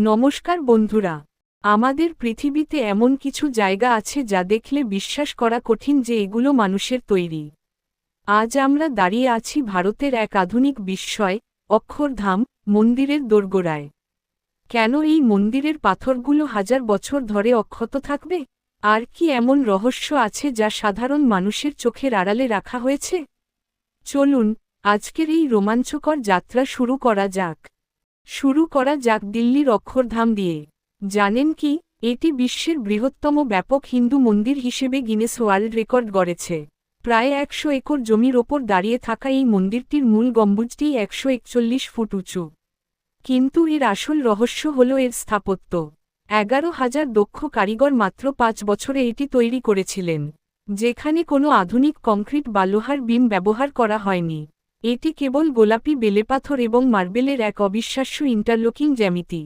নমস্কার বন্ধুরা, আমাদের পৃথিবীতে এমন কিছু জায়গা আছে যা দেখলে বিশ্বাস করা কঠিন যে এগুলো মানুষের তৈরি। আজ আমরা দাঁড়িয়ে আছি ভারতের এক আধুনিক বিস্ময়, অক্ষরধাম মন্দিরের দোরগোড়ায়। কেন এই মন্দিরের পাথরগুলো হাজার বছর ধরে অক্ষত থাকবে? আর কি এমন রহস্য আছে যা সাধারণ মানুষের চোখের আড়ালে রাখা হয়েছে? চলুন আজকের এই রোমাঞ্চকর যাত্রা শুরু করা যাক দিল্লির অক্ষরধাম দিয়ে। জানেন কি, এটি বিশ্বের বৃহত্তম ব্যাপক হিন্দু মন্দির হিসেবে গিনেস ওয়ার্ল্ড রেকর্ড গড়েছে। প্রায় 100 একর জমির ওপর দাঁড়িয়ে থাকা এই মন্দিরটির মূল গম্বুজটি 141 ফুট উঁচু। কিন্তু এর আসল রহস্য হল এর স্থাপত্য। 11,000 দক্ষ কারিগর মাত্র 5 বছরে এটি তৈরি করেছিলেন, যেখানে কোনো আধুনিক কংক্রিট বা লোহার বিম ব্যবহার করা হয়নি। এটি কেবল গোলাপি বেলেপাথর এবং মার্বেলের এক অবিশ্বাস্য ইন্টারলকিং জ্যামিতি।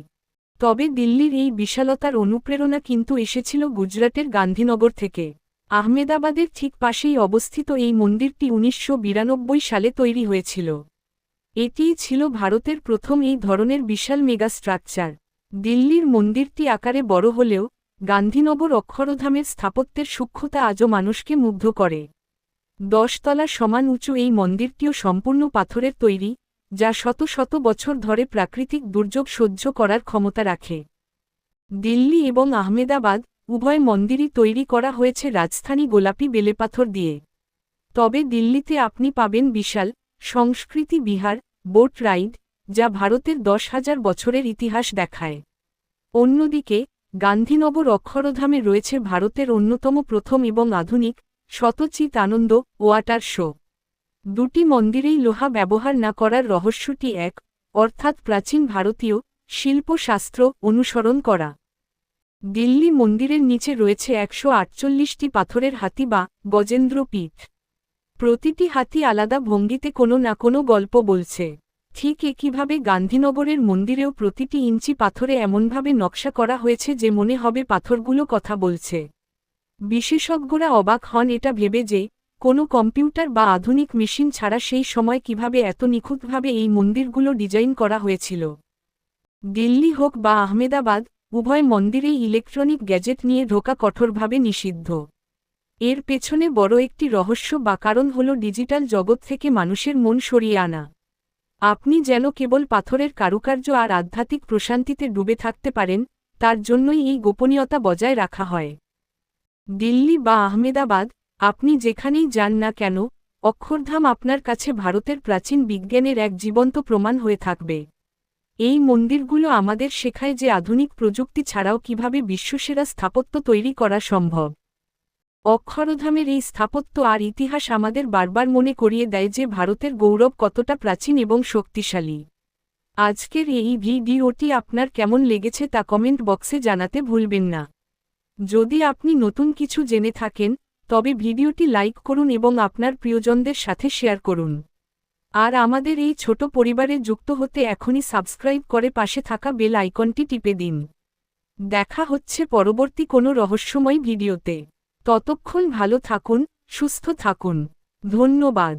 তবে দিল্লির এই বিশালতার অনুপ্রেরণা কিন্তু এসেছিল গুজরাটের গান্ধীনগর থেকে। আহমেদাবাদের ঠিক পাশেই অবস্থিত এই মন্দিরটি 1992 সালে তৈরি হয়েছিল। এটিই ছিল ভারতের প্রথম এই ধরনের বিশাল মেগা স্ট্রাকচার। দিল্লির মন্দিরটি আকারে বড় হলেও গান্ধীনগর অক্ষরধামের স্থাপত্যের সূক্ষ্মতা আজও মানুষকে মুগ্ধ করে। 10 তলা সমান উঁচু এই মন্দিরটিও সম্পূর্ণ পাথরের তৈরি, যা শত শত বছর ধরে প্রাকৃতিক দুর্যোগ সহ্য করার ক্ষমতা রাখে। দিল্লি এবং আহমেদাবাদ উভয় মন্দিরই তৈরি করা হয়েছে রাজস্থানী গোলাপি বেলেপাথর দিয়ে। তবে দিল্লিতে আপনি পাবেন বিশাল সংস্কৃতি বিহার, বোট রাইড, যা ভারতের 10,000 বছরের ইতিহাস দেখায়। অন্যদিকে গান্ধীনগর অক্ষরধামে রয়েছে ভারতের অন্যতম প্রথম এবং আধুনিক শতচিৎ আনন্দ ওয়াটার শো। দুটি মন্দিরেই লোহা ব্যবহার না করার রহস্যটি এক, অর্থাৎ প্রাচীন ভারতীয় শিল্পশাস্ত্র অনুসরণ করা। দিল্লি মন্দিরের নিচে রয়েছে 148টি পাথরের হাতি বা গজেন্দ্র পীঠ। প্রতিটি হাতি আলাদা ভঙ্গিতে কোনো না কোনো গল্প বলছে। ঠিক একইভাবে গান্ধীনগরের মন্দিরেও প্রতিটি ইঞ্চি পাথরে এমনভাবে নকশা করা হয়েছে যে মনে হবে পাথরগুলো কথা বলছে। বিশেষজ্ঞরা অবাক হন এটা ভেবে যে কোনো কম্পিউটার বা আধুনিক মেশিন ছাড়া সেই সময় কিভাবে এত নিখুঁতভাবে এই মন্দিরগুলো ডিজাইন করা হয়েছিল। দিল্লি হোক বা আহমেদাবাদ, উভয় মন্দিরেই ইলেকট্রনিক গ্যাজেট নিয়ে ঢোকা কঠোরভাবে নিষিদ্ধ। এর পেছনে বড় একটি রহস্য বা কারণ হল ডিজিটাল জগৎ থেকে মানুষের মন সরিয়ে আনা। আপনি যেন কেবল পাথরের কারুকার্য আর আধ্যাত্মিক প্রশান্তিতে ডুবে থাকতে পারেন, তার জন্যই এই গোপনীয়তা বজায় রাখা হয়। দিল্লি বা আহমেদাবাদ, আপনি যেখানেই যান না কেন, অক্ষরধাম আপনার কাছে ভারতের প্রাচীন বিজ্ঞানের এক জীবন্ত প্রমাণ হয়ে থাকবে। এই মন্দিরগুলো আমাদের শেখায় যে আধুনিক প্রযুক্তি ছাড়াও কিভাবে বিশ্বসেরা স্থাপত্য তৈরি করা সম্ভব। অক্ষরধামের এই স্থাপত্য আর ইতিহাস আমাদের বারবার মনে করিয়ে দেয় যে ভারতের গৌরব কতটা প্রাচীন এবং শক্তিশালী। আজকের এই ভিডিওটি আপনার কেমন লেগেছে তা কমেন্ট বক্সে জানাতে ভুলবেন না। যদি আপনি নতুন কিছু জেনে থাকেন, তবে ভিডিওটি লাইক করুন এবং আপনার প্রিয়জনদের সাথে শেয়ার করুন। আর আমাদের এই ছোট পরিবারে যুক্ত হতে এখনই সাবস্ক্রাইব করে পাশে থাকা বেল আইকনটি টিপে দিন। দেখা হচ্ছে পরবর্তী কোনো রহস্যময় ভিডিওতে। ততক্ষণ ভালো থাকুন, সুস্থ থাকুন। ধন্যবাদ।